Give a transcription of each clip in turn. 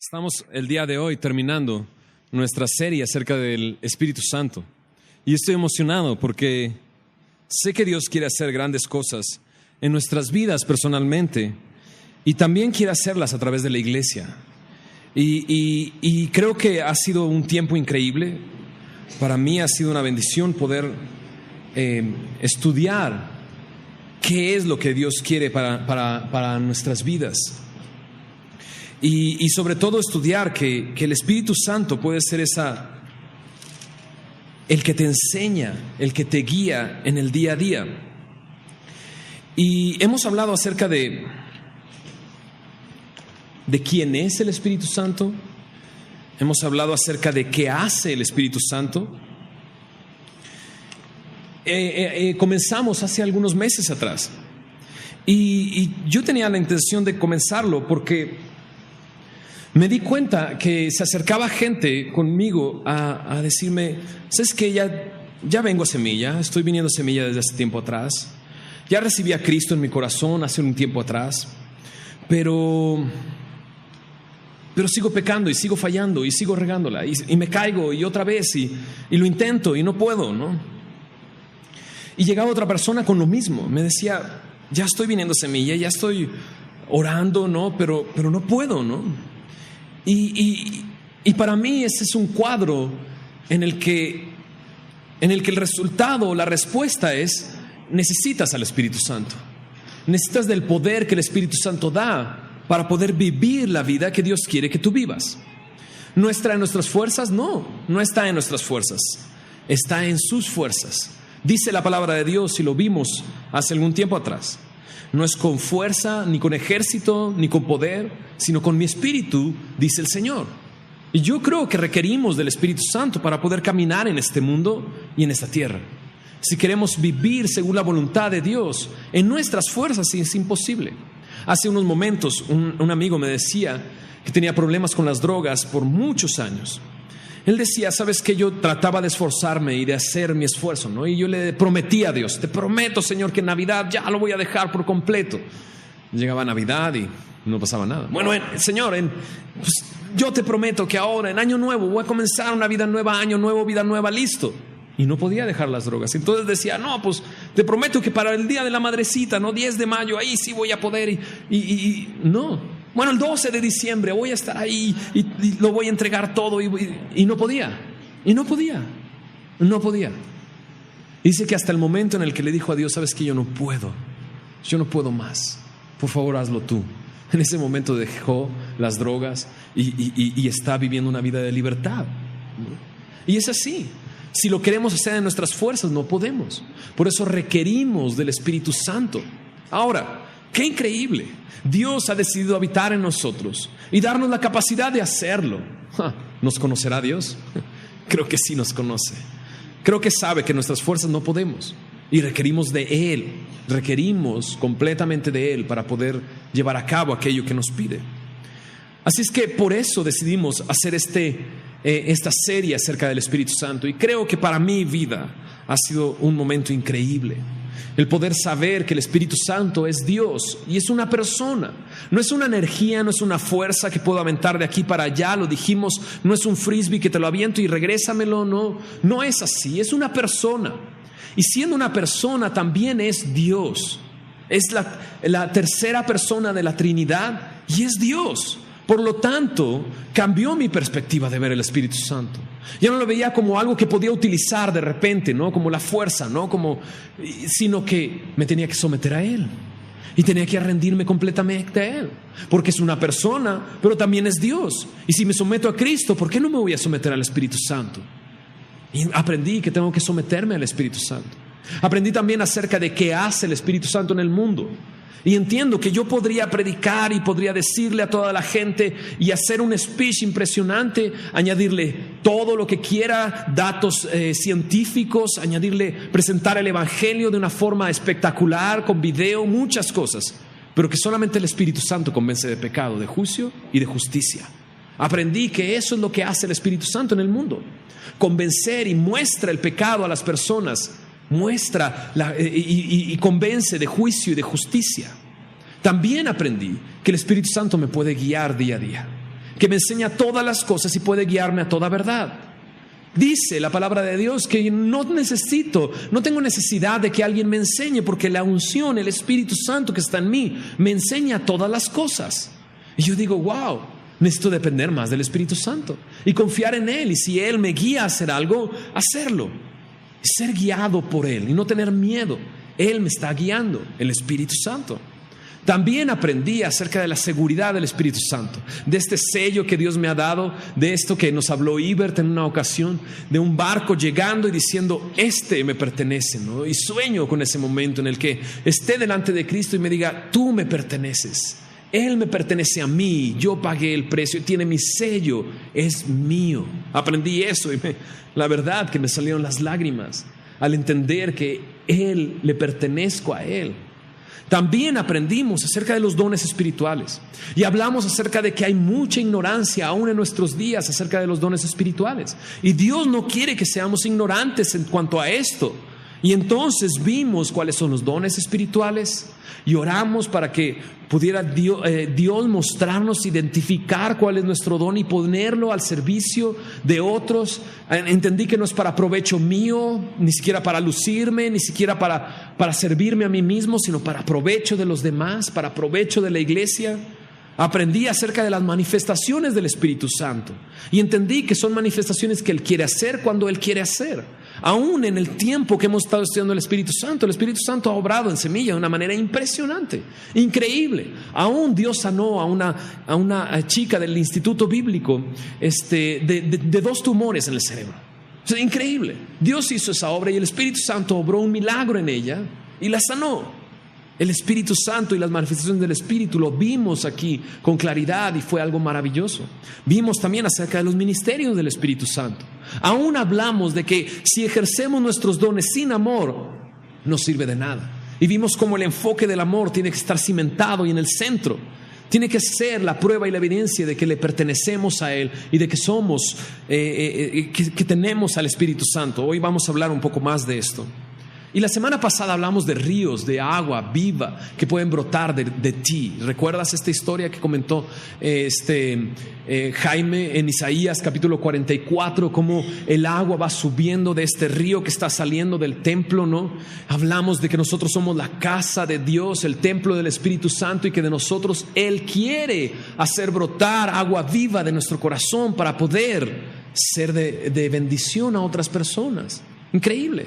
Estamos el día de hoy terminando nuestra serie acerca del Espíritu Santo y estoy emocionado porque sé que Dios quiere hacer grandes cosas en nuestras vidas personalmente y también quiere hacerlas a través de la iglesia y creo que ha sido un tiempo increíble. Para mí ha sido una bendición poder estudiar qué es lo que Dios quiere para nuestras vidas. Y sobre todo estudiar que el Espíritu Santo puede ser el que te enseña, el que te guía en el día a día. Y hemos hablado acerca de quién es el Espíritu Santo. Hemos hablado acerca de qué hace el Espíritu Santo. Comenzamos hace algunos meses atrás. Y yo tenía la intención de comenzarlo porque me di cuenta que se acercaba gente conmigo a decirme: ¿sabes qué? Ya vengo a Semilla, estoy viniendo a Semilla desde hace tiempo atrás. Ya recibí a Cristo en mi corazón hace un tiempo atrás, pero sigo pecando y sigo fallando y sigo regándola y me caigo y otra vez y lo intento y no puedo, ¿no? Y llegaba otra persona con lo mismo, me decía: ya estoy viniendo a Semilla, ya estoy orando, ¿no? Pero no puedo, ¿no? Y para mí ese es un cuadro en el que el resultado, la respuesta es: necesitas al Espíritu Santo. Necesitas del poder que el Espíritu Santo da para poder vivir la vida que Dios quiere que tú vivas. ¿No está en nuestras fuerzas? No está en nuestras fuerzas. Está en sus fuerzas. Dice la palabra de Dios, y lo vimos hace algún tiempo atrás: no es con fuerza, ni con ejército, ni con poder, sino con mi espíritu, dice el Señor. Y yo creo que requerimos del Espíritu Santo para poder caminar en este mundo y en esta tierra. Si queremos vivir según la voluntad de Dios, en nuestras fuerzas es imposible. Hace unos momentos un amigo me decía que tenía problemas con las drogas por muchos años. Él decía: ¿sabes qué? Yo trataba de esforzarme y de hacer mi esfuerzo, ¿no? Y yo le prometí a Dios: te prometo, Señor, que en Navidad ya lo voy a dejar por completo. Llegaba Navidad y no pasaba nada. Bueno, Señor, pues yo te prometo que ahora, en Año Nuevo, voy a comenzar una vida nueva, año nuevo, vida nueva, listo. Y no podía dejar las drogas. Entonces decía: no, pues te prometo que para el día de la madrecita, ¿no? 10 de mayo, ahí sí voy a poder. Y no. Bueno, el 12 de diciembre voy a estar ahí y lo voy a entregar todo. Y no podía. No podía. Dice que hasta el momento en el que le dijo a Dios: ¿sabes qué? Yo no puedo más. Por favor, hazlo tú. En ese momento dejó las drogas y está viviendo una vida de libertad. Y es así. Si lo queremos hacer en nuestras fuerzas, no podemos. Por eso requerimos del Espíritu Santo. Ahora, qué increíble. Dios ha decidido habitar en nosotros y darnos la capacidad de hacerlo. ¿Nos conocerá Dios? Creo que sí nos conoce. Creo que sabe que nuestras fuerzas no podemos y requerimos de Él. Requerimos completamente de Él para poder llevar a cabo aquello que nos pide. Así es que por eso decidimos hacer esta serie acerca del Espíritu Santo. Y creo que para mi vida ha sido un momento increíble. El poder saber que el Espíritu Santo es Dios y es una persona. No es una energía, no es una fuerza que puedo aventar de aquí para allá. Lo dijimos, no es un frisbee que te lo aviento y regrésamelo. No es así, es una persona. Y siendo una persona también es Dios. Es la tercera persona de la Trinidad y es Dios. Por lo tanto, cambió mi perspectiva de ver el Espíritu Santo. Ya no lo veía como algo que podía utilizar de repente, ¿no? Como la fuerza, ¿no? Sino que me tenía que someter a Él. Y tenía que rendirme completamente a Él. Porque es una persona, pero también es Dios. Y si me someto a Cristo, ¿por qué no me voy a someter al Espíritu Santo? Y aprendí que tengo que someterme al Espíritu Santo. Aprendí también acerca de qué hace el Espíritu Santo en el mundo. Y entiendo que yo podría predicar y podría decirle a toda la gente y hacer un speech impresionante, añadirle todo lo que quiera, datos científicos, presentar el Evangelio de una forma espectacular, con video, muchas cosas, pero que solamente el Espíritu Santo convence de pecado, de juicio y de justicia. Aprendí que eso es lo que hace el Espíritu Santo en el mundo: convencer y muestra el pecado a las personas. Muestra y convence de juicio y de justicia. También aprendí que el Espíritu Santo me puede guiar día a día. que me enseña todas las cosas y puede guiarme a toda verdad. Dice la palabra de Dios que no tengo necesidad de que alguien me enseñe, porque la unción, el Espíritu Santo que está en mí, me enseña todas las cosas. Y yo digo, wow, necesito depender más del Espíritu Santo y confiar en Él. Y si Él me guía a hacer algo, hacerlo. Ser guiado por Él y no tener miedo. Él me está guiando, el Espíritu Santo. También aprendí acerca de la seguridad del Espíritu Santo, de este sello que Dios me ha dado, de esto que nos habló Ibert en una ocasión, de un barco llegando y diciendo, este me pertenece, ¿no? Y sueño con ese momento en el que esté delante de Cristo y me diga, tú me perteneces, Él me pertenece a mí, yo pagué el precio, tiene mi sello, es mío. Aprendí eso y la verdad que me salieron las lágrimas al entender que Él, le pertenezco a Él. También aprendimos acerca de los dones espirituales y hablamos acerca de que hay mucha ignorancia aún en nuestros días acerca de los dones espirituales, y Dios no quiere que seamos ignorantes en cuanto a esto. Y entonces vimos cuáles son los dones espirituales y oramos para que pudiera Dios mostrarnos, identificar cuál es nuestro don y ponerlo al servicio de otros. Entendí que no es para provecho mío, ni siquiera para lucirme, ni siquiera para servirme a mí mismo, sino para provecho de los demás, para provecho de la iglesia. Aprendí acerca de las manifestaciones del Espíritu Santo y entendí que son manifestaciones que Él quiere hacer cuando Él quiere hacer. Aún en el tiempo que hemos estado estudiando el Espíritu Santo ha obrado en Semilla de una manera impresionante, increíble. Aún Dios sanó a una chica del instituto bíblico de 2 tumores en el cerebro. O sea, increíble. Dios hizo esa obra y el Espíritu Santo obró un milagro en ella y la sanó. El Espíritu Santo y las manifestaciones del Espíritu lo vimos aquí con claridad y fue algo maravilloso. Vimos también acerca de los ministerios del Espíritu Santo. Aún hablamos de que si ejercemos nuestros dones sin amor, no sirve de nada. Y vimos cómo el enfoque del amor tiene que estar cimentado y en el centro. Tiene que ser la prueba y la evidencia de que le pertenecemos a Él y de que somos, que tenemos al Espíritu Santo. Hoy vamos a hablar un poco más de esto. Y la semana pasada hablamos de ríos de agua viva que pueden brotar de ti. ¿Recuerdas esta historia que comentó Jaime en Isaías capítulo 44? Cómo el agua va subiendo de este río que está saliendo del templo, ¿no? Hablamos de que nosotros somos la casa de Dios, el templo del Espíritu Santo, y que de nosotros Él quiere hacer brotar agua viva de nuestro corazón para poder ser de bendición a otras personas. Increíble.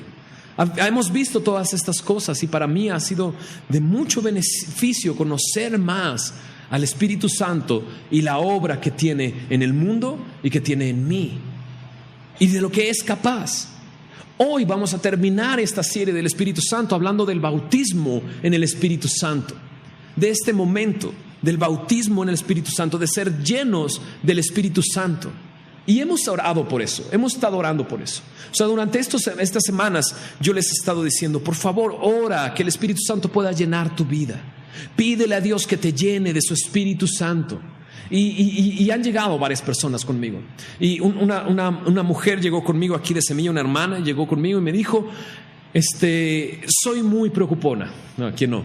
Hemos visto todas estas cosas y para mí ha sido de mucho beneficio conocer más al Espíritu Santo y la obra que tiene en el mundo y que tiene en mí y de lo que es capaz. Hoy vamos a terminar esta serie del Espíritu Santo hablando del bautismo en el Espíritu Santo, de este momento del bautismo en el Espíritu Santo, de ser llenos del Espíritu Santo. Y hemos orado por eso, hemos estado orando por eso. O sea, durante estas semanas yo les he estado diciendo, por favor, ora que el Espíritu Santo pueda llenar tu vida. Pídele a Dios que te llene de su Espíritu Santo. Y han llegado varias personas conmigo. Y una mujer llegó conmigo aquí de Semilla, una hermana, llegó conmigo y me dijo, soy muy preocupona. No, ¿quién no?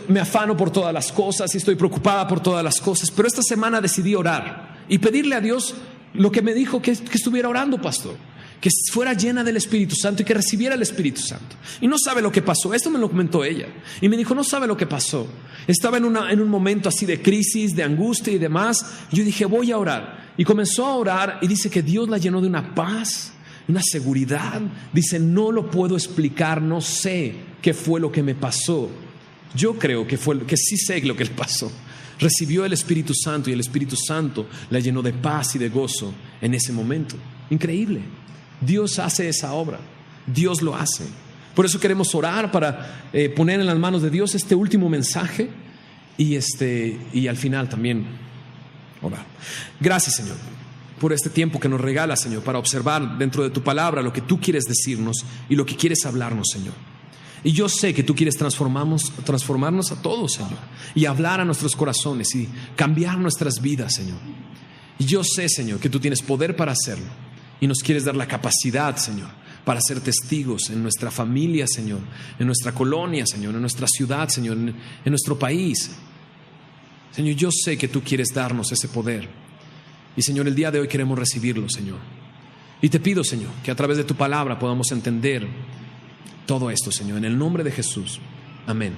Me afano por todas las cosas y estoy preocupada por todas las cosas. Pero esta semana decidí orar y pedirle a Dios lo que me dijo que estuviera orando, pastor, que fuera llena del Espíritu Santo y que recibiera el Espíritu Santo. Y no sabe lo que pasó. Esto me lo comentó ella y me dijo, no sabe lo que pasó. Estaba en un momento así de crisis, de angustia y demás. Y yo dije, voy a orar. Y comenzó a orar y dice que Dios la llenó de una paz, una seguridad. Dice, no lo puedo explicar, no sé qué fue lo que me pasó. Yo creo que sí sé lo que le pasó. Recibió el Espíritu Santo y el Espíritu Santo la llenó de paz y de gozo en ese momento. Increíble. Dios hace esa obra. Dios lo hace. Por eso queremos orar para poner en las manos de Dios este último mensaje y al final también orar. Gracias, Señor, por este tiempo que nos regalas, Señor, para observar dentro de tu palabra lo que tú quieres decirnos y lo que quieres hablarnos, Señor. Y yo sé que tú quieres transformarnos a todos, Señor, y hablar a nuestros corazones y cambiar nuestras vidas, Señor. Y yo sé, Señor, que tú tienes poder para hacerlo y nos quieres dar la capacidad, Señor, para ser testigos en nuestra familia, Señor, en nuestra colonia, Señor, en nuestra ciudad, Señor, en nuestro país. Señor, yo sé que tú quieres darnos ese poder Y Señor, el día de hoy queremos recibirlo, Señor. Y te pido, Señor, que a través de tu palabra podamos entender todo esto, Señor, en el nombre de Jesús. Amén.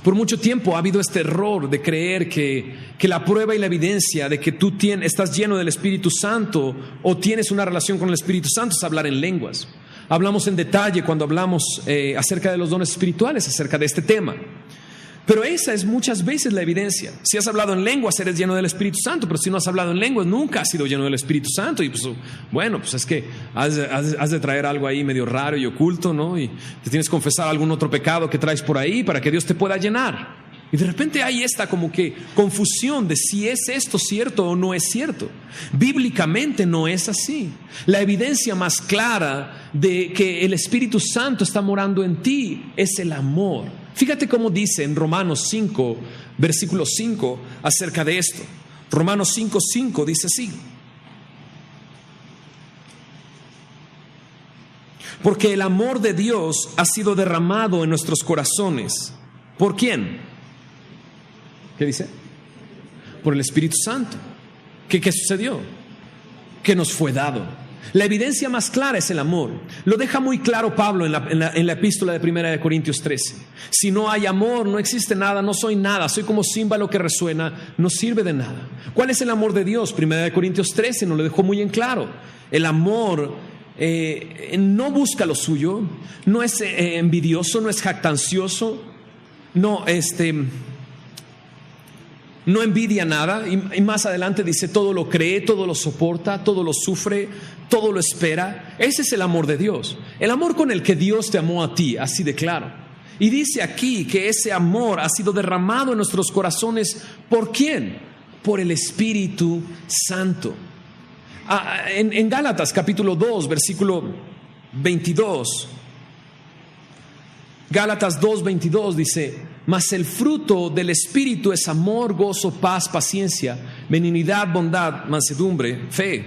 Por mucho tiempo ha habido este error de creer que la prueba y la evidencia de que tú estás lleno del Espíritu Santo o tienes una relación con el Espíritu Santo es hablar en lenguas. Hablamos en detalle cuando hablamos acerca de los dones espirituales, acerca de este tema. Pero esa es muchas veces la evidencia. Si has hablado en lenguas, eres lleno del Espíritu Santo, pero si no has hablado en lenguas, nunca has sido lleno del Espíritu Santo. Y pues, bueno, pues es que has de traer algo ahí medio raro y oculto, ¿no? Y te tienes que confesar algún otro pecado que traes por ahí para que Dios te pueda llenar. Y de repente hay esta como que confusión de si es esto cierto o no es cierto. Bíblicamente no es así. La evidencia más clara de que el Espíritu Santo está morando en ti es el amor. Fíjate cómo dice en Romanos 5, versículo 5 acerca de esto. Romanos 5:5 dice así: porque el amor de Dios ha sido derramado en nuestros corazones. ¿Por quién? ¿Qué dice? Por el Espíritu Santo. ¿Qué sucedió? Que nos fue dado. La evidencia más clara es el amor. Lo deja muy claro Pablo en la epístola de 1 Corintios 13. Si no hay amor, no existe nada, no soy nada, soy como címbalo que resuena, no sirve de nada. ¿Cuál es el amor de Dios? 1 Corintios 13 nos lo dejó muy en claro. El amor no busca lo suyo, no es envidioso, no es jactancioso, no envidia nada, y más adelante dice: todo lo cree, todo lo soporta, todo lo sufre, todo lo espera. Ese es el amor de Dios, el amor con el que Dios te amó a ti, así de claro. Y dice aquí que ese amor ha sido derramado en nuestros corazones. ¿Por quién? Por el Espíritu Santo. En Gálatas capítulo 2 versículo 22, Gálatas 2:22 dice: mas el fruto del Espíritu es amor, gozo, paz, paciencia, benignidad, bondad, mansedumbre, fe,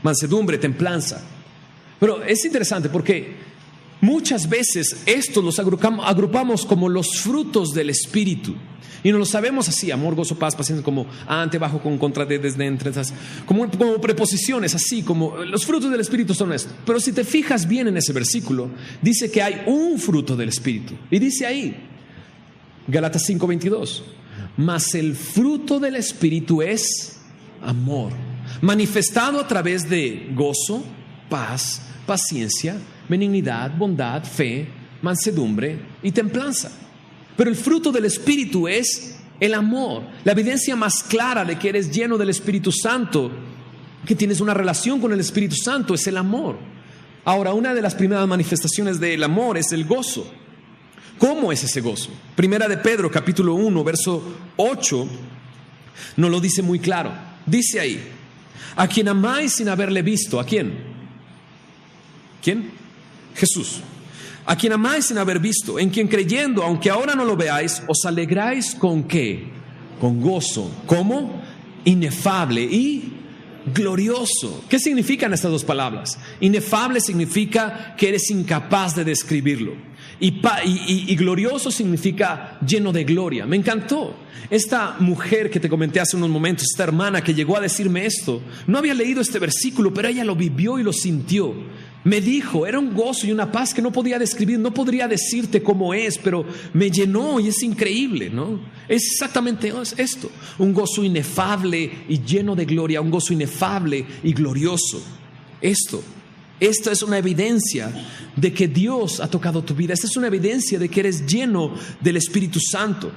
mansedumbre, templanza. Pero es interesante porque muchas veces estos los agrupamos como los frutos del Espíritu. Y no lo sabemos así: amor, gozo, paz, paciencia, como ante, bajo, con, contra, de, desde, entre, como preposiciones, así como los frutos del Espíritu son esto. Pero si te fijas bien en ese versículo, dice que hay un fruto del Espíritu. Y dice ahí, Gálatas 5:22, mas el fruto del Espíritu es amor, manifestado a través de gozo, paz, paciencia, benignidad, bondad, fe, mansedumbre y templanza. Pero el fruto del Espíritu es el amor. La evidencia más clara de que eres lleno del Espíritu Santo, que tienes una relación con el Espíritu Santo, es el amor. Ahora, una de las primeras manifestaciones del amor es el gozo. ¿Cómo es ese gozo? Primera de Pedro, capítulo 1, verso 8, nos lo dice muy claro. Dice ahí: a quien amáis sin haberle visto. ¿A quién? ¿Quién? Jesús. A quien amáis sin haber visto, en quien creyendo, aunque ahora no lo veáis, os alegráis ¿con qué? Con gozo. ¿Cómo? Inefable y glorioso. ¿Qué significan estas dos palabras? Inefable significa que eres incapaz de describirlo. Y glorioso significa lleno de gloria. Me encantó. Esta mujer que te comenté hace unos momentos, esta hermana que llegó a decirme esto, no había leído este versículo, pero ella lo vivió y lo sintió. Me dijo, era un gozo y una paz que no podía describir, no podría decirte cómo es, pero me llenó y es increíble, ¿no? Es exactamente esto, un gozo inefable y lleno de gloria, un gozo inefable y glorioso. Esto es una evidencia de que Dios ha tocado tu vida. Esta es una evidencia de que eres lleno del Espíritu Santo.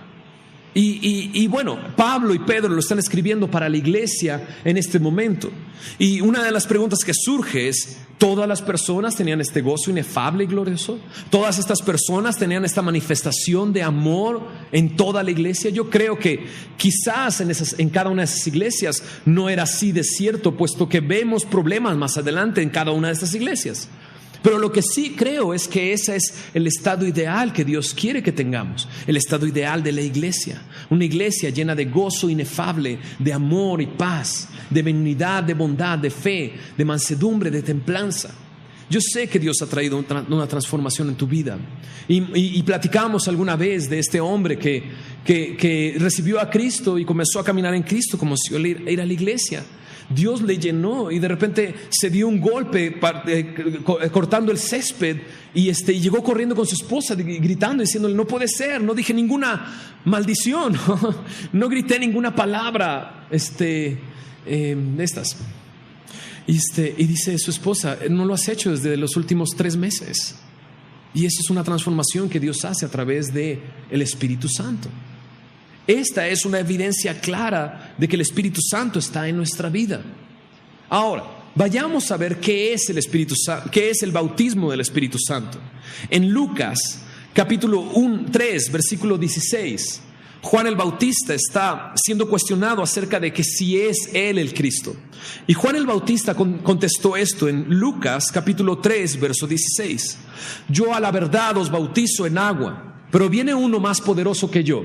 Y bueno, Pablo y Pedro lo están escribiendo para la iglesia en este momento. Y una de las preguntas que surge es: ¿todas las personas tenían este gozo inefable y glorioso? ¿Todas estas personas tenían esta manifestación de amor en toda la iglesia? Yo creo que quizás en cada una de esas iglesias no era así de cierto, puesto que vemos problemas más adelante en cada una de estas iglesias. Pero lo que sí creo es que ese es el estado ideal que Dios quiere que tengamos, el estado ideal de la iglesia, una iglesia llena de gozo inefable, de amor y paz, de benignidad, de bondad, de fe, de mansedumbre, de templanza. Yo sé que Dios ha traído una transformación en tu vida y platicamos alguna vez de este hombre que que recibió a Cristo y comenzó a caminar en Cristo, comenzó a ir a la iglesia. Dios le llenó y de repente se dio un golpe cortando el césped y llegó corriendo con su esposa gritando, diciéndole: no puede ser, no dije ninguna maldición, no grité ninguna palabra de estas. Y dice su esposa: no lo has hecho desde los últimos 3 meses. Y eso es una transformación que Dios hace a través del Espíritu Santo. Esta es una evidencia clara de que el Espíritu Santo está en nuestra vida. Ahora, vayamos a ver qué es el Espíritu Santo, qué es el bautismo del Espíritu Santo. En Lucas, capítulo 3, versículo 16, Juan el Bautista está siendo cuestionado acerca de que si es él el Cristo. Y Juan el Bautista contestó esto en Lucas, capítulo 3, verso 16. Yo a la verdad os bautizo en agua, pero viene uno más poderoso que yo,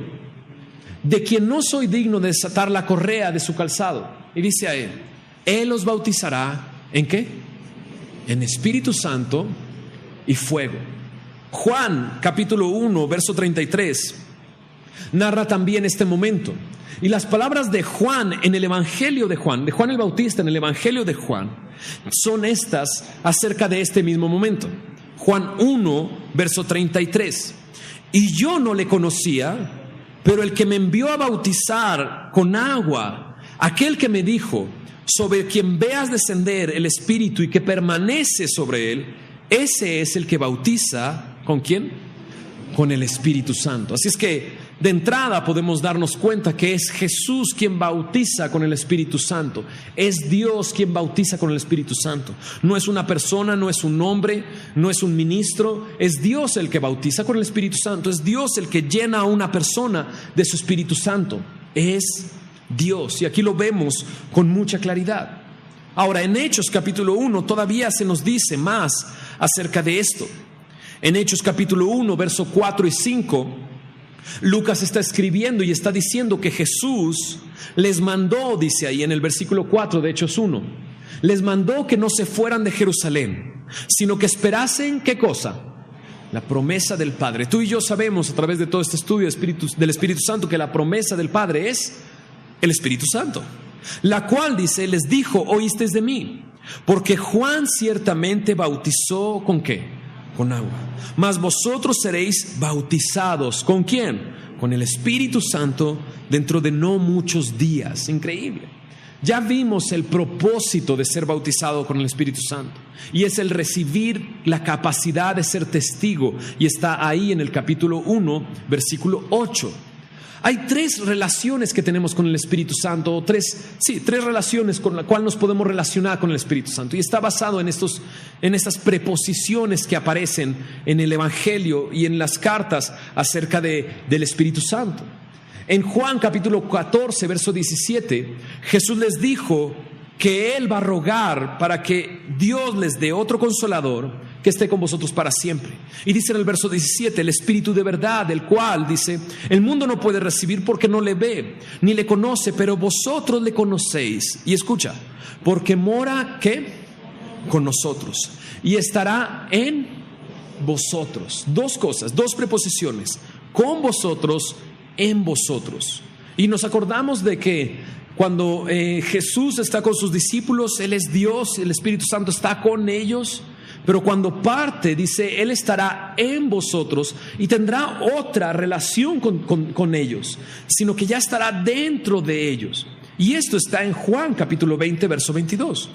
de quien no soy digno de desatar la correa de su calzado. Y dice a él os bautizará ¿en qué? En Espíritu Santo y fuego. Juan capítulo 1 verso 33 narra también este momento. Y las palabras de Juan en el Evangelio de Juan el Bautista en el Evangelio de Juan, son estas acerca de este mismo momento. Juan 1 verso 33. Y yo no le conocía, pero el que me envió a bautizar con agua, aquel que me dijo: sobre quien veas descender el Espíritu y que permanece sobre él, ese es el que bautiza, ¿con quién? Con el Espíritu Santo. Así es que de entrada podemos darnos cuenta que es Jesús quien bautiza con el Espíritu Santo. Es Dios quien bautiza con el Espíritu Santo. No es una persona, no es un hombre, no es un ministro. Es Dios el que bautiza con el Espíritu Santo. Es Dios el que llena a una persona de su Espíritu Santo. Es Dios. Y aquí lo vemos con mucha claridad. Ahora, en Hechos capítulo 1 todavía se nos dice más acerca de esto. En Hechos capítulo 1, verso 4 y 5, Lucas está escribiendo y está diciendo que Jesús les mandó, dice ahí en el versículo 4 de Hechos 1, les mandó que no se fueran de Jerusalén, sino que esperasen, ¿qué cosa? La promesa del Padre. Tú y yo sabemos a través de todo este estudio del Espíritu Santo que la promesa del Padre es el Espíritu Santo, la cual, dice, les dijo: oísteis de mí, porque Juan ciertamente bautizó ¿con qué? Con agua, mas vosotros seréis bautizados ¿con quién? Con el Espíritu Santo dentro de no muchos días. Increíble. Ya vimos el propósito de ser bautizado con el Espíritu Santo, y es el recibir la capacidad de ser testigo, y está ahí en el capítulo 1 versículo 8. Hay 3 relaciones que tenemos con el Espíritu Santo, 3 relaciones con las cuales nos podemos relacionar con el Espíritu Santo, y está basado en estas preposiciones que aparecen en el Evangelio y en las cartas acerca del Espíritu Santo. En Juan capítulo 14 verso 17, Jesús les dijo que Él va a rogar para que Dios les dé otro consolador que esté con vosotros para siempre. Y dice en el verso 17: el Espíritu de verdad, el cual, dice, el mundo no puede recibir porque no le ve, ni le conoce, pero vosotros le conocéis. Y escucha, porque mora, ¿qué? Con nosotros, y estará en vosotros. 2 cosas, 2 preposiciones: con vosotros, en vosotros. Y nos acordamos de que cuando Jesús está con sus discípulos, Él es Dios, el Espíritu Santo está con ellos. Pero cuando parte, dice, Él estará en vosotros y tendrá otra relación con ellos, sino que ya estará dentro de ellos. Y esto está en Juan capítulo 20, verso 22.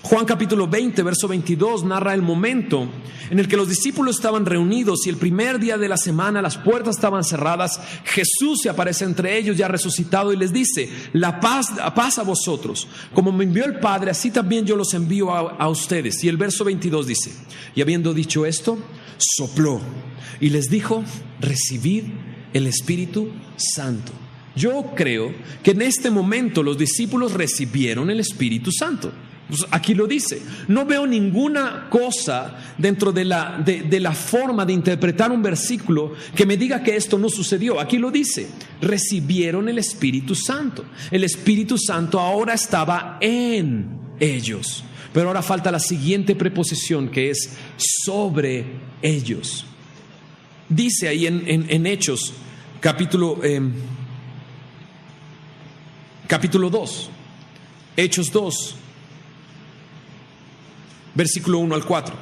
Juan capítulo 20, verso 22 narra el momento en el que los discípulos estaban reunidos y el primer día de la semana las puertas estaban cerradas. Jesús se aparece entre ellos ya resucitado y les dice: la paz a vosotros. Como me envió el Padre, así también yo los envío a ustedes. Y el verso 22 dice: y habiendo dicho esto, sopló y les dijo: recibid el Espíritu Santo. Yo creo que en este momento los discípulos recibieron el Espíritu Santo. Pues aquí lo dice. No veo ninguna cosa dentro de la forma de interpretar un versículo que me diga que esto no sucedió. Aquí lo dice: recibieron el Espíritu Santo. El Espíritu Santo ahora estaba en ellos, pero ahora falta la siguiente preposición, que es sobre ellos. Dice ahí en Hechos capítulo 2, Hechos 2, versículo 1 al 4.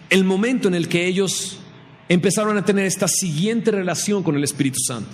El momento en el que ellos empezaron a tener esta siguiente relación con el Espíritu Santo.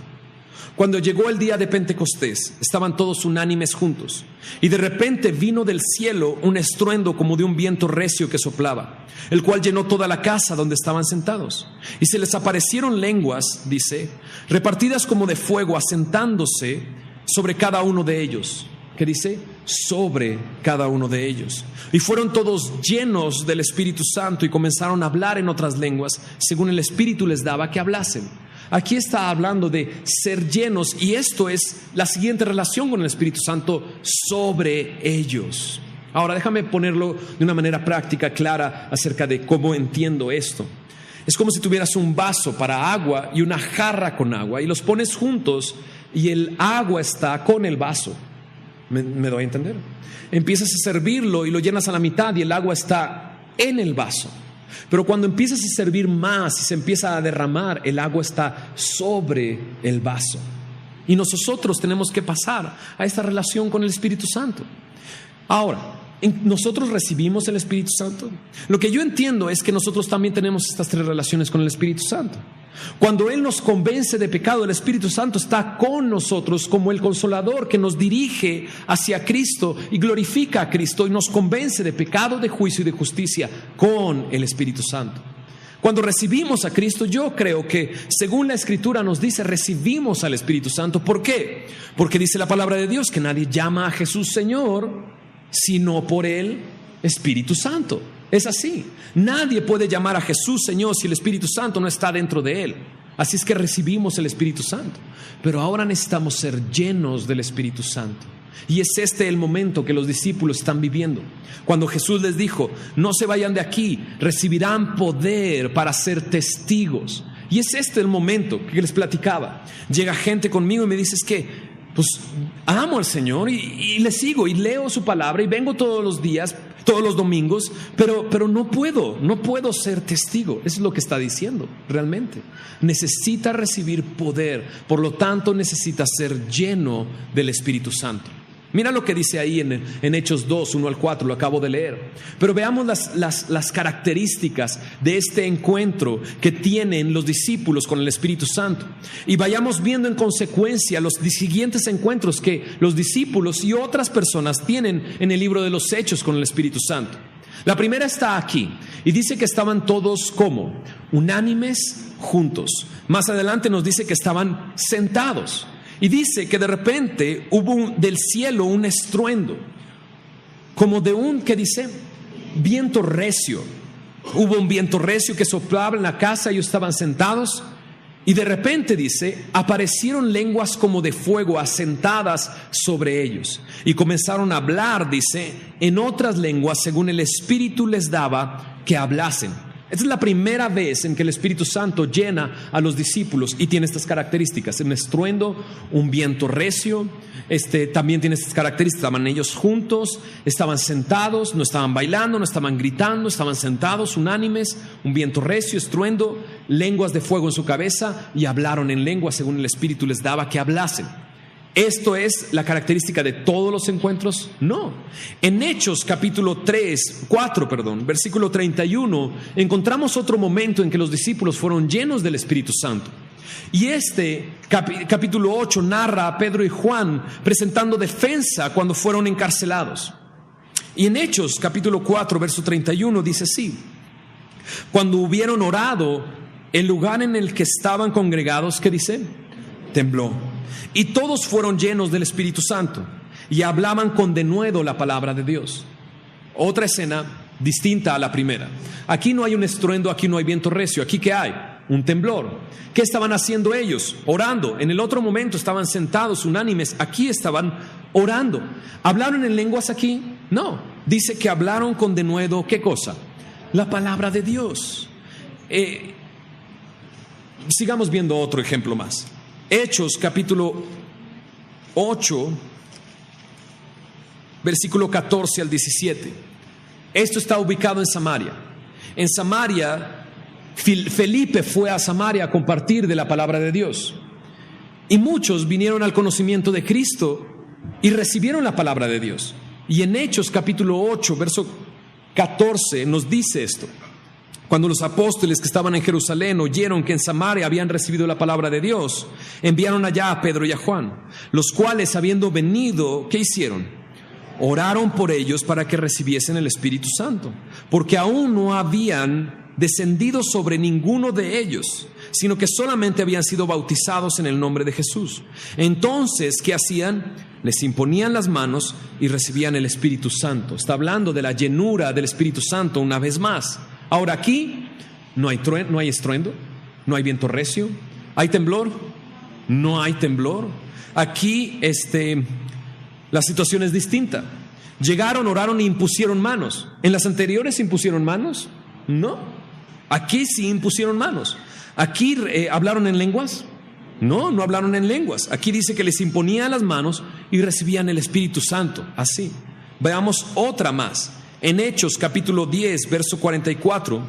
Cuando llegó el día de Pentecostés, estaban todos unánimes juntos, y de repente vino del cielo un estruendo como de un viento recio que soplaba, el cual llenó toda la casa donde estaban sentados. Y se les aparecieron lenguas, dice, repartidas como de fuego, asentándose sobre cada uno de ellos. ¿Qué dice? Sobre cada uno de ellos. Y fueron todos llenos del Espíritu Santo y comenzaron a hablar en otras lenguas, según el Espíritu les daba que hablasen. Aquí está hablando de ser llenos, y esto es la siguiente relación con el Espíritu Santo sobre ellos. Ahora déjame ponerlo de una manera práctica, clara, acerca de cómo entiendo esto. Es como si tuvieras un vaso para agua y una jarra con agua, y los pones juntos y el agua está con el vaso. ¿Me doy a entender? Empiezas a servirlo y lo llenas a la mitad y el agua está en el vaso. Pero cuando empiezas a servir más y se empieza a derramar, el agua está sobre el vaso. Y nosotros tenemos que pasar a esta relación con el Espíritu Santo. Ahora, ¿nosotros recibimos el Espíritu Santo? Lo que yo entiendo es que nosotros también tenemos estas tres relaciones con el Espíritu Santo. Cuando Él nos convence de pecado, el Espíritu Santo está con nosotros como el Consolador que nos dirige hacia Cristo y glorifica a Cristo y nos convence de pecado, de juicio y de justicia con el Espíritu Santo. Cuando recibimos a Cristo, yo creo que, según la Escritura nos dice, recibimos al Espíritu Santo. ¿Por qué? Porque dice la palabra de Dios que nadie llama a Jesús Señor, sino por el Espíritu Santo. Es así. Nadie puede llamar a Jesús Señor si el Espíritu Santo no está dentro de él. Así es que recibimos el Espíritu Santo. Pero ahora necesitamos ser llenos del Espíritu Santo. Y es este el momento que los discípulos están viviendo. Cuando Jesús les dijo, no se vayan de aquí, recibirán poder para ser testigos. Y es este el momento que les platicaba. Llega gente conmigo y me dice, es que pues amo al Señor y le sigo y leo su palabra y vengo todos los días, todos los domingos, pero no puedo ser testigo. Eso es lo que está diciendo realmente. Necesita recibir poder, por lo tanto necesita ser lleno del Espíritu Santo. Mira lo que dice ahí en Hechos 2, 1 al 4, lo acabo de leer. Pero veamos las características de este encuentro que tienen los discípulos con el Espíritu Santo. Y vayamos viendo en consecuencia los siguientes encuentros que los discípulos y otras personas tienen en el libro de los Hechos con el Espíritu Santo. La primera está aquí y dice que estaban todos como unánimes juntos. Más adelante nos dice que estaban sentados. Y dice que de repente hubo del cielo un estruendo, como de un, ¿qué dice? Viento recio. Hubo un viento recio que soplaba en la casa, ellos estaban sentados, y de repente dice, aparecieron lenguas como de fuego asentadas sobre ellos. Y comenzaron a hablar, dice, en otras lenguas según el Espíritu les daba que hablasen. Esta es la primera vez en que el Espíritu Santo llena a los discípulos y tiene estas características: un estruendo, un viento recio. También tiene estas características. Estaban ellos juntos, estaban sentados, no estaban bailando, no estaban gritando, estaban sentados, unánimes, un viento recio, estruendo, lenguas de fuego en su cabeza, y hablaron en lenguas según el Espíritu les daba que hablasen. ¿Esto es la característica de todos los encuentros? No. En Hechos capítulo 4, versículo 31, encontramos otro momento en que los discípulos fueron llenos del Espíritu Santo. Y capítulo 8 narra a Pedro y Juan presentando defensa cuando fueron encarcelados. Y en Hechos capítulo 4, verso 31 dice así: cuando hubieron orado, el lugar en el que estaban congregados, ¿qué dice? Tembló. Y todos fueron llenos del Espíritu Santo y hablaban con denuedo la palabra de Dios. Otra escena distinta a la primera. Aquí no hay un estruendo, aquí no hay viento recio. ¿Aquí qué hay? Un temblor. ¿Qué estaban haciendo ellos? Orando. En el otro momento estaban sentados unánimes. Aquí estaban orando. ¿Hablaron en lenguas aquí? No. Dice que hablaron con denuedo, ¿qué cosa? La palabra de Dios. Sigamos viendo otro ejemplo más. Hechos capítulo 8, versículo 14 al 17. Esto está ubicado en Samaria. En Samaria, Felipe fue a Samaria a compartir de la palabra de Dios. Y muchos vinieron al conocimiento de Cristo y recibieron la palabra de Dios. Y en Hechos capítulo 8, verso 14 nos dice esto. Cuando los apóstoles que estaban en Jerusalén oyeron que en Samaria habían recibido la palabra de Dios, enviaron allá a Pedro y a Juan, los cuales, habiendo venido, ¿qué hicieron? Oraron por ellos para que recibiesen el Espíritu Santo, porque aún no habían descendido sobre ninguno de ellos, sino que solamente habían sido bautizados en el nombre de Jesús. Entonces, ¿qué hacían? Les imponían las manos y recibían el Espíritu Santo. Está hablando de la llenura del Espíritu Santo una vez más. Ahora aquí no hay estruendo, no hay viento recio. ¿Hay temblor? No hay temblor. Aquí la situación es distinta. Llegaron, oraron e impusieron manos. ¿En las anteriores impusieron manos? No. Aquí sí impusieron manos. ¿Aquí hablaron en lenguas? No, no hablaron en lenguas. Aquí dice que les imponían las manos y recibían el Espíritu Santo. Así. Veamos otra más. En Hechos capítulo 10, verso 44,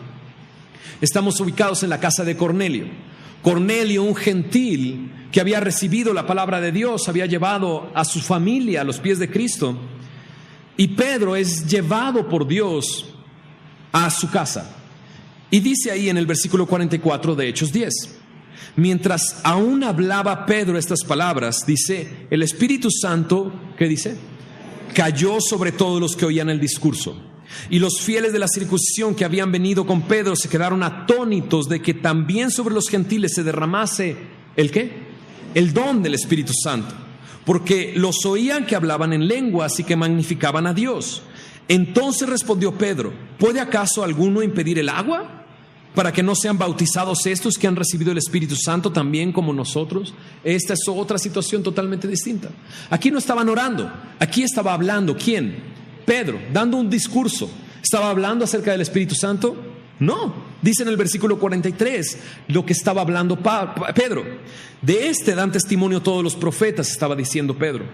estamos ubicados en la casa de Cornelio. Cornelio, un gentil que había recibido la palabra de Dios, había llevado a su familia a los pies de Cristo. Y Pedro es llevado por Dios a su casa. Y dice ahí en el versículo 44 de Hechos 10, mientras aún hablaba Pedro estas palabras, dice, el Espíritu Santo, ¿qué dice? Cayó sobre todos los que oían el discurso. Y los fieles de la circuncisión que habían venido con Pedro se quedaron atónitos de que también sobre los gentiles se derramase, ¿el qué? El don del Espíritu Santo, porque los oían que hablaban en lenguas y que magnificaban a Dios. Entonces respondió Pedro, ¿puede acaso alguno impedir el agua para que no sean bautizados estos que han recibido el Espíritu Santo también como nosotros? Esta es otra situación totalmente distinta. Aquí no estaban orando, aquí estaba hablando. ¿Quién? Pedro, dando un discurso. ¿Estaba hablando acerca del Espíritu Santo? No, dice en el versículo 43 lo que estaba hablando Pedro. De dan testimonio todos los profetas, estaba diciendo Pedro,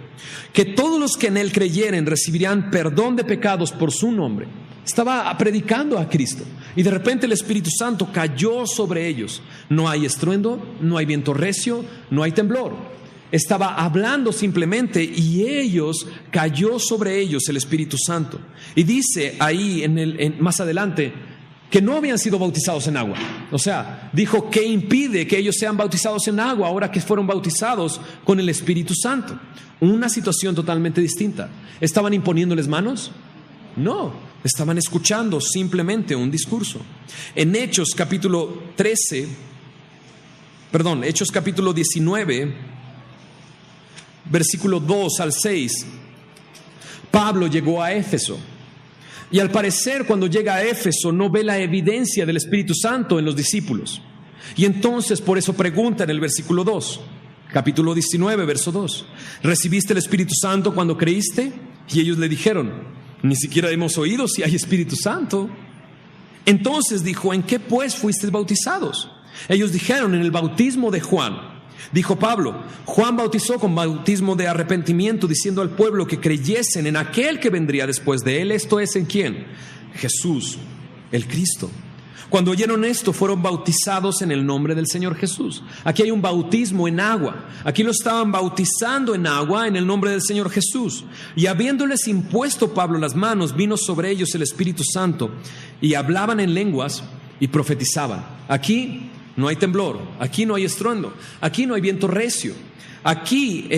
que todos los que en él creyeren recibirán perdón de pecados por su nombre. Estaba predicando a Cristo y de repente el Espíritu Santo cayó sobre ellos. No hay estruendo, no hay viento recio, no hay temblor. Estaba hablando simplemente y cayó sobre ellos el Espíritu Santo. Y dice ahí más adelante que no habían sido bautizados en agua. O sea, dijo, ¿qué impide que ellos sean bautizados en agua ahora que fueron bautizados con el Espíritu Santo? Una situación totalmente distinta. ¿Estaban imponiéndoles manos? No, estaban escuchando simplemente un discurso. En Hechos capítulo 19, versículo 2 al 6, Pablo llegó a Éfeso. Y al parecer cuando llega a Éfeso no ve la evidencia del Espíritu Santo en los discípulos. Y entonces por eso pregunta en el versículo 2, capítulo 19, verso 2, ¿recibiste el Espíritu Santo cuando creíste? Y ellos le dijeron, ni siquiera hemos oído si hay Espíritu Santo. Entonces dijo, ¿en qué pues fuisteis bautizados? Ellos dijeron, en el bautismo de Juan. Dijo Pablo, Juan bautizó con bautismo de arrepentimiento, diciendo al pueblo que creyesen en aquel que vendría después de él. Esto es, ¿en quién? Jesús, el Cristo. Cuando oyeron esto, fueron bautizados en el nombre del Señor Jesús. Aquí hay un bautismo en agua. Aquí lo estaban bautizando en agua en el nombre del Señor Jesús. Y habiéndoles impuesto Pablo las manos, vino sobre ellos el Espíritu Santo y hablaban en lenguas y profetizaban. Aquí no hay temblor, aquí no hay estruendo, aquí no hay viento recio. Aquí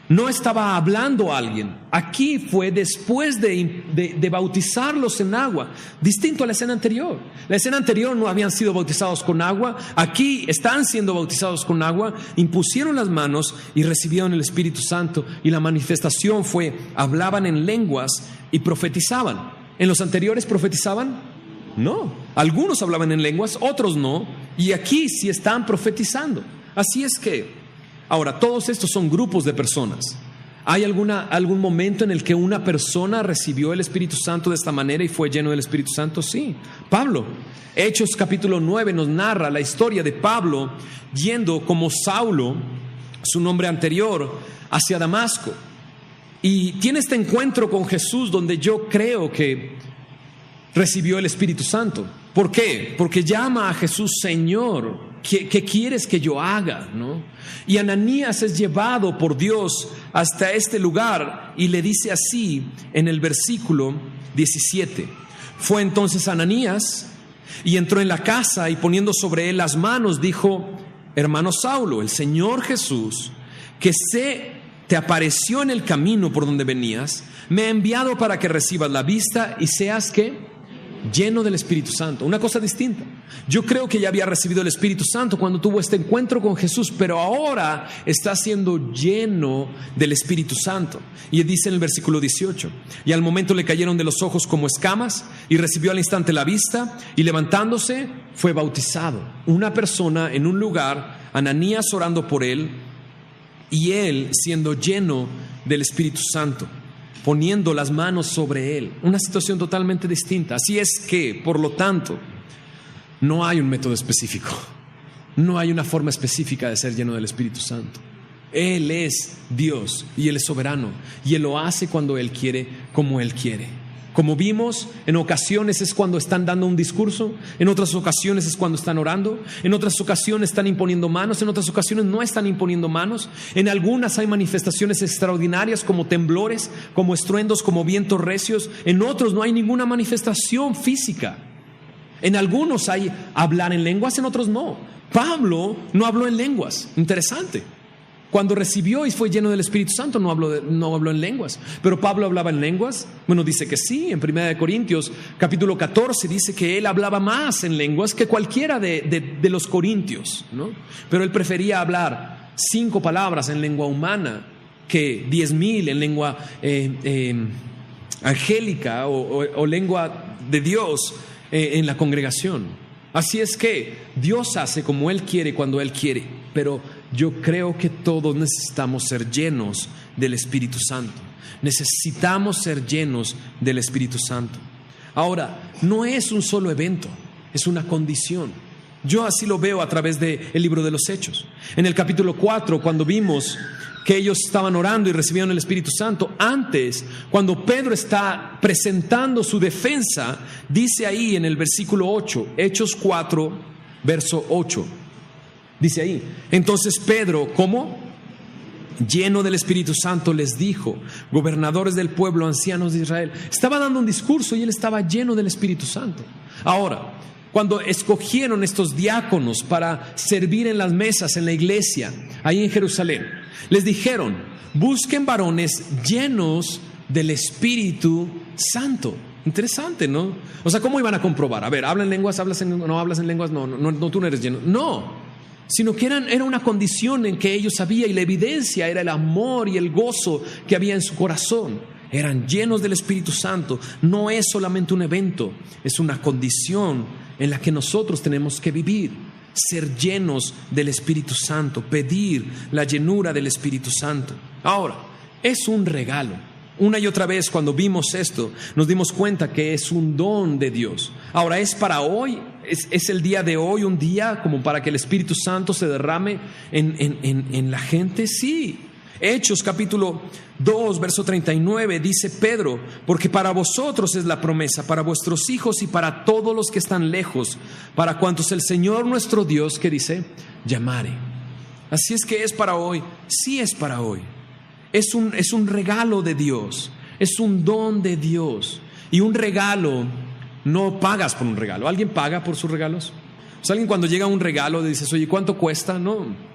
no estaba hablando alguien. Aquí fue después de bautizarlos en agua, distinto a la escena anterior. La escena anterior no habían sido bautizados con agua. Aquí están siendo bautizados con agua. Impusieron las manos y recibieron el Espíritu Santo. Y la manifestación fue, hablaban en lenguas y profetizaban. ¿En los anteriores profetizaban? No. Algunos hablaban en lenguas, otros no. Y aquí sí están profetizando. Así es que ahora, todos estos son grupos de personas. ¿Hay algún momento en el que una persona recibió el Espíritu Santo de esta manera y fue lleno del Espíritu Santo? Sí. Pablo, Hechos capítulo 9 nos narra la historia de Pablo yendo como Saulo, su nombre anterior, hacia Damasco. Y tiene este encuentro con Jesús donde yo creo que recibió el Espíritu Santo. ¿Por qué? Porque llama a Jesús Señor. ¿qué quieres que yo haga? ¿No? Y Ananías es llevado por Dios hasta este lugar y le dice así en el versículo 17. Fue entonces Ananías y entró en la casa y poniendo sobre él las manos dijo: hermano Saulo, el Señor Jesús, que te apareció en el camino por donde venías, me ha enviado para que recibas la vista y seas ¿qué? Lleno del Espíritu Santo. Una cosa distinta. Yo creo que ya había recibido el Espíritu Santo cuando tuvo este encuentro con Jesús, pero ahora está siendo lleno del Espíritu Santo. Y dice en el versículo 18: y al momento le cayeron de los ojos como escamas y recibió al instante la vista y levantándose fue bautizado. Una persona en un lugar, Ananías orando por él y él siendo lleno del Espíritu Santo, poniendo las manos sobre él. Una situación totalmente distinta. Así es que, por lo tanto, no hay un método específico. No hay una forma específica de ser lleno del Espíritu Santo. Él es Dios y Él es soberano. Y Él lo hace cuando Él quiere, como Él quiere. Como vimos, en ocasiones es cuando están dando un discurso, en otras ocasiones es cuando están orando, en otras ocasiones están imponiendo manos, en otras ocasiones no están imponiendo manos. En algunas hay manifestaciones extraordinarias como temblores, como estruendos, como vientos recios. En otros no hay ninguna manifestación física. En algunos hay hablar en lenguas, en otros no. Pablo no habló en lenguas. Interesante. Cuando recibió y fue lleno del Espíritu Santo no habló en lenguas. Pero Pablo hablaba en lenguas. Bueno, dice que sí. En 1 Corintios capítulo 14 dice que él hablaba más en lenguas que cualquiera de los corintios, ¿no? Pero él prefería hablar 5 palabras en lengua humana que 10,000 en lengua angélica o lengua de Dios en la congregación. Así es que Dios hace como Él quiere cuando Él quiere. Pero yo creo que todos necesitamos ser llenos del Espíritu Santo. Necesitamos ser llenos del Espíritu Santo. Ahora, no es un solo evento, es una condición. Yo así lo veo a través del libro de los Hechos. En el capítulo 4, cuando vimos que ellos estaban orando y recibieron el Espíritu Santo, antes, cuando Pedro está presentando su defensa, dice ahí en el versículo 8, Hechos 4, verso 8. Dice ahí: entonces Pedro, ¿cómo? Lleno del Espíritu Santo, les dijo: gobernadores del pueblo, ancianos de Israel. Estaba dando un discurso y él estaba lleno del Espíritu Santo. Ahora, cuando escogieron estos diáconos para servir en las mesas en la iglesia, ahí en Jerusalén, les dijeron: busquen varones llenos del Espíritu Santo. Interesante, ¿no? O sea, ¿cómo iban a comprobar? A ver, ¿hablan lenguas? ¿No hablas en lenguas? No, tú no eres lleno. No. Sino que era una condición en que ellos sabían, y la evidencia era el amor y el gozo que había en su corazón. Eran llenos del Espíritu Santo. No es solamente un evento, es una condición en la que nosotros tenemos que vivir. Ser llenos del Espíritu Santo, pedir la llenura del Espíritu Santo. Ahora, es un regalo. Una y otra vez cuando vimos esto, nos dimos cuenta que es un don de Dios. Ahora, ¿es para hoy? ¿Es el día de hoy un día como para que el Espíritu Santo se derrame en la gente? Sí. Hechos capítulo 2, verso 39, dice Pedro: porque para vosotros es la promesa, para vuestros hijos y para todos los que están lejos, para cuantos el Señor nuestro Dios, ¿qué dice? Llamare. Así es que es para hoy. Sí, es para hoy. Es un regalo de Dios, es un don de Dios. Y un regalo, no pagas por un regalo. ¿Alguien paga por sus regalos? O sea, alguien cuando llega un regalo dices: oye, ¿cuánto cuesta? No.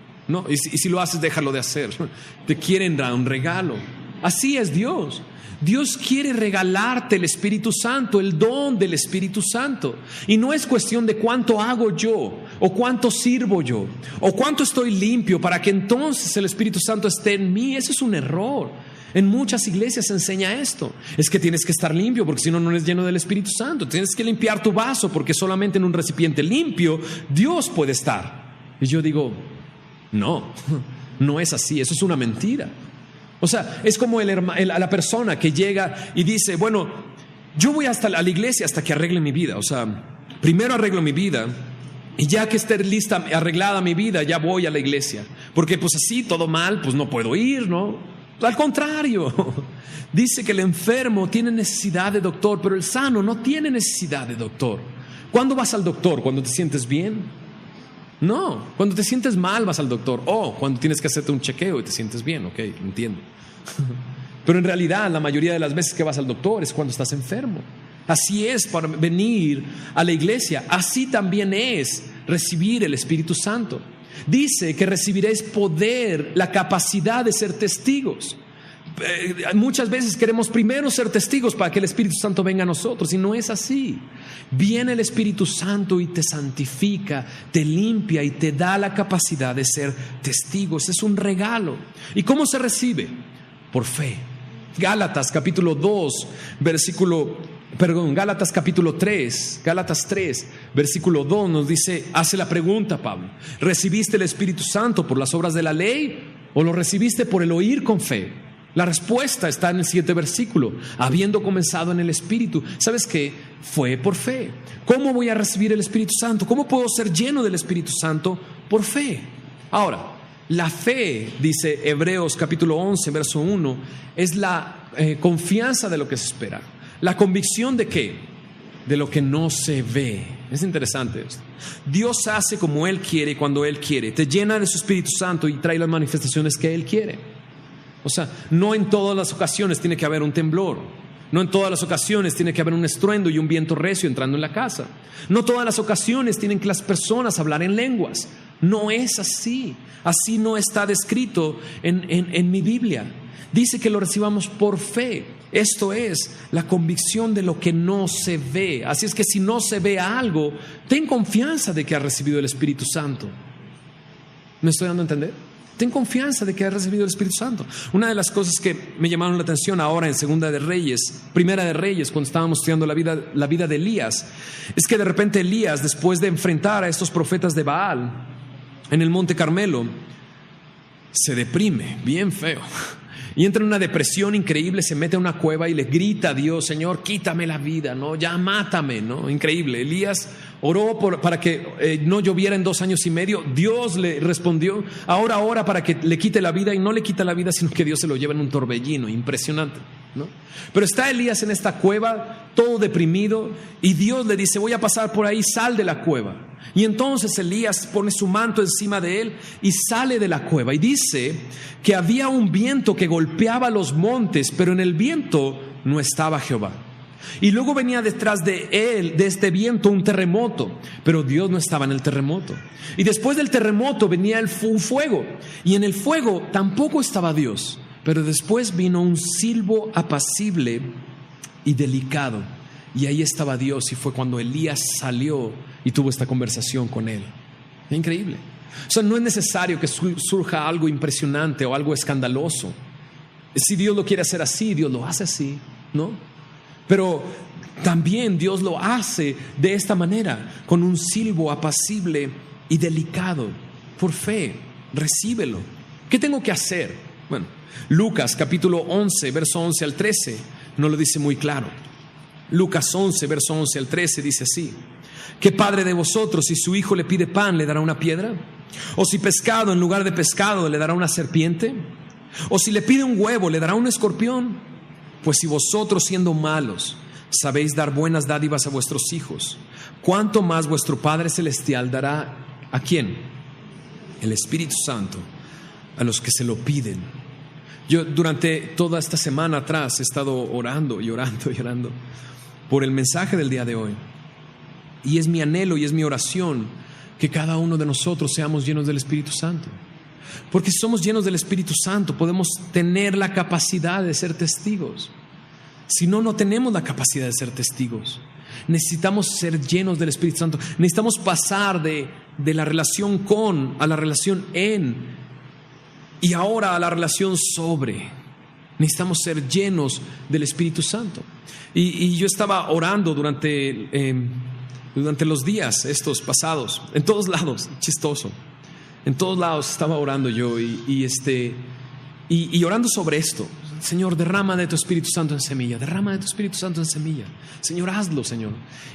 Y si lo haces, déjalo de hacer. Te quieren dar un regalo. Así es Dios. Dios quiere regalarte el Espíritu Santo, el don del Espíritu Santo. Y no es cuestión de cuánto hago yo, o cuánto sirvo yo, o cuánto estoy limpio para que entonces el Espíritu Santo esté en mí. Eso es un error. En muchas iglesias se enseña esto. Es que tienes que estar limpio porque si no, no eres lleno del Espíritu Santo. Tienes que limpiar tu vaso porque solamente en un recipiente limpio Dios puede estar. Y yo digo, no es así. Eso es una mentira. O sea, es como la persona que llega y dice: bueno, yo voy hasta la iglesia hasta que arregle mi vida. O sea, primero arreglo mi vida y ya que esté lista, arreglada mi vida, ya voy a la iglesia. Porque pues así, todo mal, pues no puedo ir, ¿no? Al contrario, dice que el enfermo tiene necesidad de doctor, pero el sano no tiene necesidad de doctor. ¿Cuándo vas al doctor? ¿Cuando te sientes bien? No, cuando te sientes mal vas al doctor, o cuando tienes que hacerte un chequeo y te sientes bien, ok, entiendo. Pero en realidad la mayoría de las veces que vas al doctor es cuando estás enfermo. Así es para venir a la iglesia, así también es recibir el Espíritu Santo. Dice que recibiréis poder, la capacidad de ser testigos. Muchas veces queremos primero ser testigos para que el Espíritu Santo venga a nosotros, y no es así. Viene el Espíritu Santo y te santifica, te limpia y te da la capacidad de ser testigos. Es un regalo. ¿Y cómo se recibe? Por fe. Gálatas capítulo 3, versículo 2 nos dice, hace la pregunta Pablo: ¿recibiste el Espíritu Santo por las obras de la ley o lo recibiste por el oír con fe? La respuesta está en el siguiente versículo: habiendo comenzado en el Espíritu. ¿Sabes qué? Fue por fe. ¿Cómo voy a recibir el Espíritu Santo? ¿Cómo puedo ser lleno del Espíritu Santo? Por fe. Ahora, la fe, dice Hebreos capítulo 11, verso 1, es la confianza de lo que se espera. ¿La convicción de qué? De lo que no se ve. Es interesante esto. Dios hace como Él quiere y cuando Él quiere. Te llena de su Espíritu Santo y trae las manifestaciones que Él quiere. O sea, no en todas las ocasiones tiene que haber un temblor. No en todas las ocasiones tiene que haber un estruendo y un viento recio entrando en la casa. No todas las ocasiones tienen que las personas hablar en lenguas. No es así. Así no está descrito en mi Biblia. Dice que lo recibamos por fe. Esto es la convicción de lo que no se ve. Así es que si no se ve algo, ten confianza de que has recibido el Espíritu Santo. ¿Me estoy dando a entender? Ten confianza de que has recibido el Espíritu Santo. Una de las cosas que me llamaron la atención ahora en Primera de Reyes, cuando estábamos estudiando la vida de Elías, es que de repente Elías, después de enfrentar a estos profetas de Baal en el Monte Carmelo, se deprime bien feo y entra en una depresión increíble. Se mete a una cueva y le grita a Dios: Señor, quítame la vida, ¿no? Ya mátame, ¿no? Increíble. Elías oró para que no lloviera en 2 años y medio. Dios le respondió: ahora ora para que le quite la vida, y no le quita la vida, sino que Dios se lo lleva en un torbellino. Impresionante, ¿no? Pero está Elías en esta cueva, todo deprimido, y Dios le dice: voy a pasar por ahí, sal de la cueva. Y entonces Elías pone su manto encima de él y sale de la cueva. Y dice que había un viento que golpeaba los montes, pero en el viento no estaba Jehová. Y luego venía detrás de él, de este viento, un terremoto, pero Dios no estaba en el terremoto. Y después del terremoto venía un fuego, y en el fuego tampoco estaba Dios. Pero después vino un silbo apacible y delicado, y ahí estaba Dios. Y fue cuando Elías salió y tuvo esta conversación con él. Increíble. O sea, no es necesario que surja algo impresionante o algo escandaloso. Si Dios lo quiere hacer así, Dios lo hace así, ¿no? Pero también Dios lo hace de esta manera, con un silbo apacible y delicado. Por fe, recíbelo. ¿Qué tengo que hacer? Bueno, Lucas capítulo 11, verso 11 al 13 nos lo dice muy claro. Lucas 11, verso 11 al 13 dice así: ¿qué padre de vosotros, si su hijo le pide pan, le dará una piedra? ¿O si pescado, en lugar de pescado, le dará una serpiente? ¿O si le pide un huevo, le dará un escorpión? Pues si vosotros, siendo malos, sabéis dar buenas dádivas a vuestros hijos, ¿cuánto más vuestro Padre Celestial dará a quién? El Espíritu Santo a los que se lo piden. Yo durante toda esta semana atrás he estado orando y orando y orando por el mensaje del día de hoy. Y es mi anhelo y es mi oración que cada uno de nosotros seamos llenos del Espíritu Santo. Porque si somos llenos del Espíritu Santo, podemos tener la capacidad de ser testigos. Si no, no tenemos la capacidad de ser testigos. Necesitamos ser llenos del Espíritu Santo. Necesitamos pasar de la relación con a la relación en, y ahora a la relación sobre. Necesitamos ser llenos del Espíritu Santo. Y yo estaba orando durante los días estos pasados, en todos lados, chistoso. En todos lados estaba orando yo y orando sobre esto. Señor, derrama de tu Espíritu Santo en semilla. Derrama de tu Espíritu Santo en semilla. Señor, hazlo, Señor.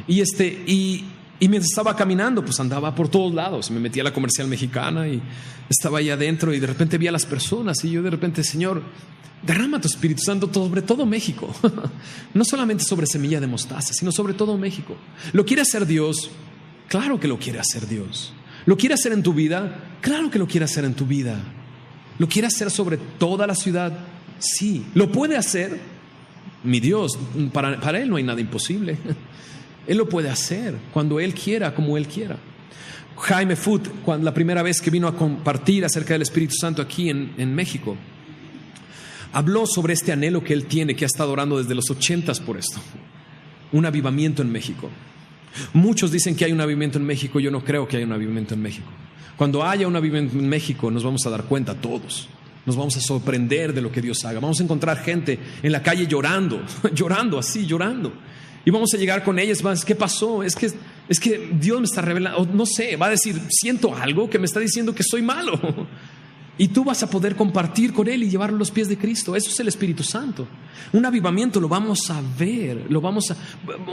Y mientras estaba caminando, pues andaba por todos lados. Me metí a la Comercial Mexicana y estaba ahí adentro, y de repente vi a las personas, y yo de repente: Señor, derrama tu Espíritu Santo sobre todo México. No solamente sobre semilla de mostaza, sino sobre todo México. ¿Lo quiere hacer Dios? Claro que lo quiere hacer Dios. ¿Lo quiere hacer en tu vida? Claro que lo quiere hacer en tu vida. ¿Lo quiere hacer sobre toda la ciudad? Sí. ¿Lo puede hacer? Mi Dios, para Él no hay nada imposible. Él lo puede hacer cuando Él quiera, como Él quiera. Jaime Foot, cuando la primera vez que vino a compartir acerca del Espíritu Santo aquí en México, habló sobre este anhelo que él tiene, que ha estado orando desde los 80s por esto. Un avivamiento en México. Muchos dicen que hay un avivamiento en México. Yo no creo que haya un avivamiento en México. Cuando haya un avivamiento en México, nos vamos a dar cuenta todos. Nos vamos a sorprender de lo que Dios haga. Vamos a encontrar gente en la calle llorando, llorando así, llorando. Y vamos a llegar con ellas, ¿qué pasó? Es que Dios me está revelando, no sé, va a decir, siento algo que me está diciendo que soy malo. Y tú vas a poder compartir con Él y llevarlo a los pies de Cristo. Eso es el Espíritu Santo. Un avivamiento lo vamos a ver.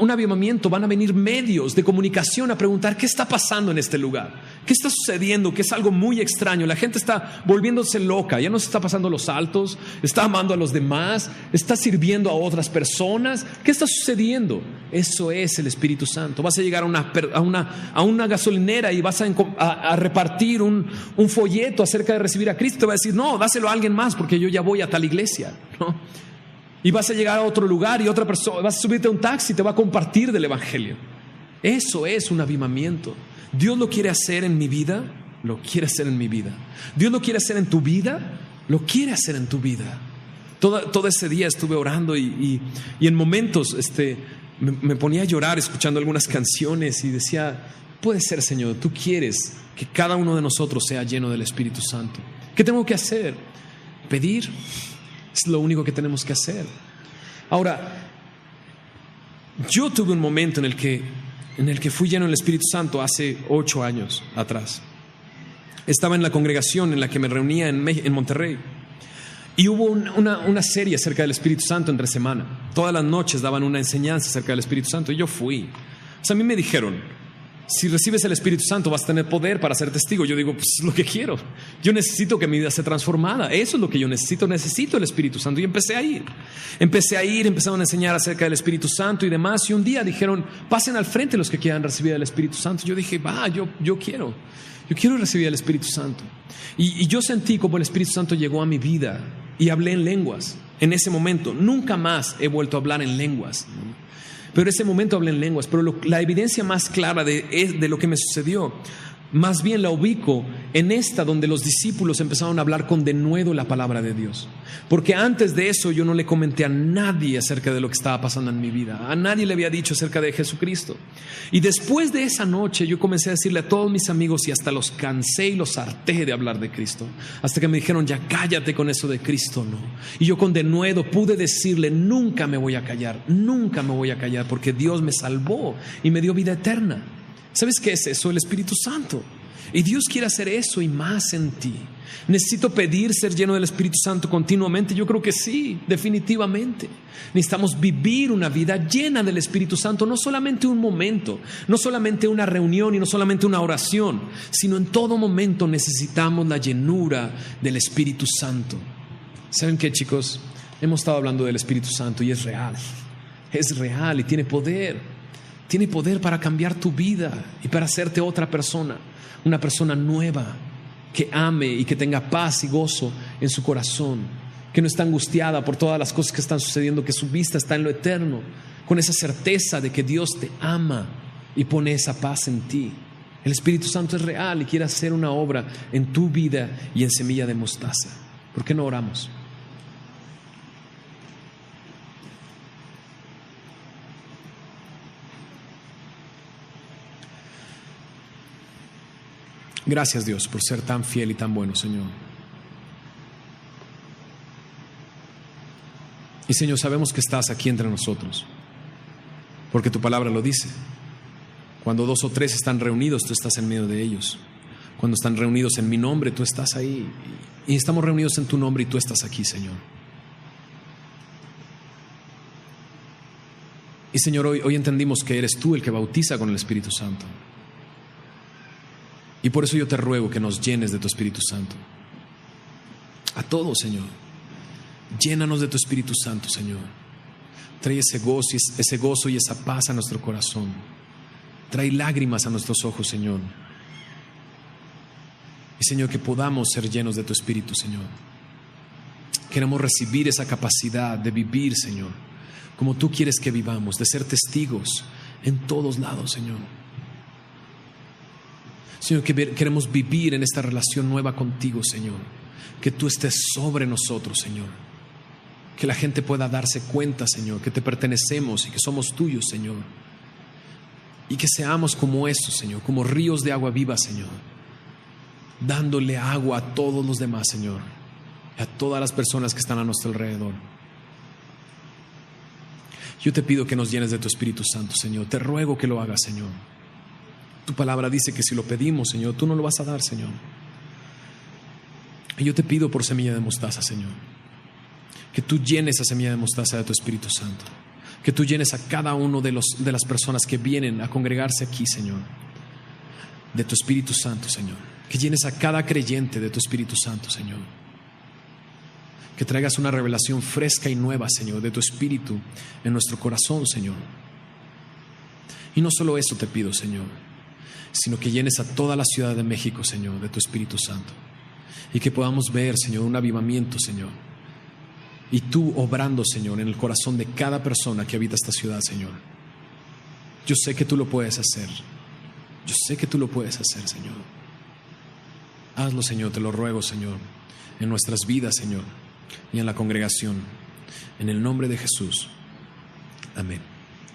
Un avivamiento, van a venir medios de comunicación a preguntar qué está pasando en este lugar. ¿Qué está sucediendo? Que es algo muy extraño. La gente está volviéndose loca. Ya no se está pasando los saltos. Está amando a los demás. Está sirviendo a otras personas. ¿Qué está sucediendo? Eso es el Espíritu Santo. Vas a llegar a una gasolinera y vas a repartir un folleto acerca de recibir a Cristo. Te va a decir, no, dáselo a alguien más porque yo ya voy a tal iglesia, ¿no? Y vas a llegar a otro lugar y otra persona, vas a subirte a un taxi y te va a compartir del Evangelio. Eso es un avivamiento. Dios lo quiere hacer en mi vida, lo quiere hacer en mi vida. Dios lo quiere hacer en tu vida, lo quiere hacer en tu vida. Todo ese día estuve orando y en momentos me ponía a llorar escuchando algunas canciones y decía, puede ser, Señor, tú quieres que cada uno de nosotros sea lleno del Espíritu Santo. ¿Qué tengo que hacer? Pedir. Es lo único que tenemos que hacer. Ahora, yo tuve un momento en el que fui lleno del Espíritu Santo hace 8 años atrás. Estaba en la congregación en la que me reunía en Monterrey. Y hubo una serie acerca del Espíritu Santo entre semana. Todas las noches daban una enseñanza acerca del Espíritu Santo y yo fui. O sea, a mí me dijeron, si recibes el Espíritu Santo vas a tener poder para ser testigo. Yo digo, pues es lo que quiero. Yo necesito que mi vida sea transformada. Eso es lo que yo necesito. Necesito el Espíritu Santo. Y empecé a ir, empezaron a enseñar acerca del Espíritu Santo y demás. Y un día dijeron, pasen al frente los que quieran recibir el Espíritu Santo. Yo dije, yo quiero recibir el Espíritu Santo. Y yo sentí como el Espíritu Santo llegó a mi vida y hablé en lenguas. En ese momento, nunca más he vuelto a hablar en lenguas, ¿no? Pero ese momento hablé en lenguas. Pero la evidencia más clara de lo que me sucedió, más bien la ubico en esta donde los discípulos empezaron a hablar con denuedo la palabra de Dios. Porque antes de eso yo no le comenté a nadie acerca de lo que estaba pasando en mi vida. A nadie le había dicho acerca de Jesucristo. Y después de esa noche yo comencé a decirle a todos mis amigos y hasta los cansé y los harté de hablar de Cristo. Hasta que me dijeron, ya cállate con eso de Cristo, ¿no? Y yo con denuedo pude decirle, nunca me voy a callar porque Dios me salvó y me dio vida eterna. ¿Sabes qué es eso? El Espíritu Santo. Y Dios quiere hacer eso y más en ti. ¿Necesito pedir ser lleno del Espíritu Santo continuamente? Yo creo que sí, definitivamente. Necesitamos vivir una vida llena del Espíritu Santo, no solamente un momento, no solamente una reunión y no solamente una oración, sino en todo momento necesitamos la llenura del Espíritu Santo. ¿Saben qué, chicos? Hemos estado hablando del Espíritu Santo y es real y tiene poder. Tiene poder para cambiar tu vida y para hacerte otra persona, una persona nueva, que ame y que tenga paz y gozo en su corazón, que no está angustiada por todas las cosas que están sucediendo, que su vista está en lo eterno, con esa certeza de que Dios te ama y pone esa paz en ti. El Espíritu Santo es real y quiere hacer una obra en tu vida y en Semilla de Mostaza. ¿Por qué no oramos? Gracias, Dios, por ser tan fiel y tan bueno, Señor. Y Señor, sabemos que estás aquí entre nosotros, porque tu palabra lo dice. Cuando 2 o 3 están reunidos, tú estás en medio de ellos. Cuando están reunidos en mi nombre, tú estás ahí. Y estamos reunidos en tu nombre y tú estás aquí, Señor. Y Señor, hoy entendimos que eres tú el que bautiza con el Espíritu Santo. Y por eso yo te ruego que nos llenes de tu Espíritu Santo. A todos, Señor. Llénanos de tu Espíritu Santo, Señor. Trae ese gozo y esa paz a nuestro corazón. Trae lágrimas a nuestros ojos, Señor. Y Señor, que podamos ser llenos de tu Espíritu, Señor. Queremos recibir esa capacidad de vivir, Señor, como tú quieres que vivamos, de ser testigos en todos lados, Señor. Señor, que queremos vivir en esta relación nueva contigo, Señor. Que tú estés sobre nosotros, Señor. Que la gente pueda darse cuenta, Señor, que te pertenecemos y que somos tuyos, Señor. Y que seamos como estos, Señor, como ríos de agua viva, Señor, dándole agua a todos los demás, Señor, y a todas las personas que están a nuestro alrededor. Yo te pido que nos llenes de tu Espíritu Santo, Señor. Te ruego que lo hagas, Señor. Tu palabra dice que si lo pedimos, Señor, tú nos lo vas a dar, Señor. Y yo te pido por semilla de mostaza, Señor, que tú llenes esa semilla de mostaza de tu Espíritu Santo. Que tú llenes a cada uno de las personas que vienen a congregarse aquí, Señor, de tu Espíritu Santo, Señor. Que llenes a cada creyente de tu Espíritu Santo, Señor. Que traigas una revelación fresca y nueva, Señor, de tu Espíritu en nuestro corazón, Señor. Y no solo eso te pido, Señor, sino que llenes a toda la Ciudad de México, Señor, de tu Espíritu Santo. Y que podamos ver, Señor, un avivamiento, Señor. Y tú obrando, Señor, en el corazón de cada persona que habita esta ciudad, Señor. Yo sé que tú lo puedes hacer. Yo sé que tú lo puedes hacer, Señor. Hazlo, Señor, te lo ruego, Señor, en nuestras vidas, Señor, y en la congregación. En el nombre de Jesús. Amén.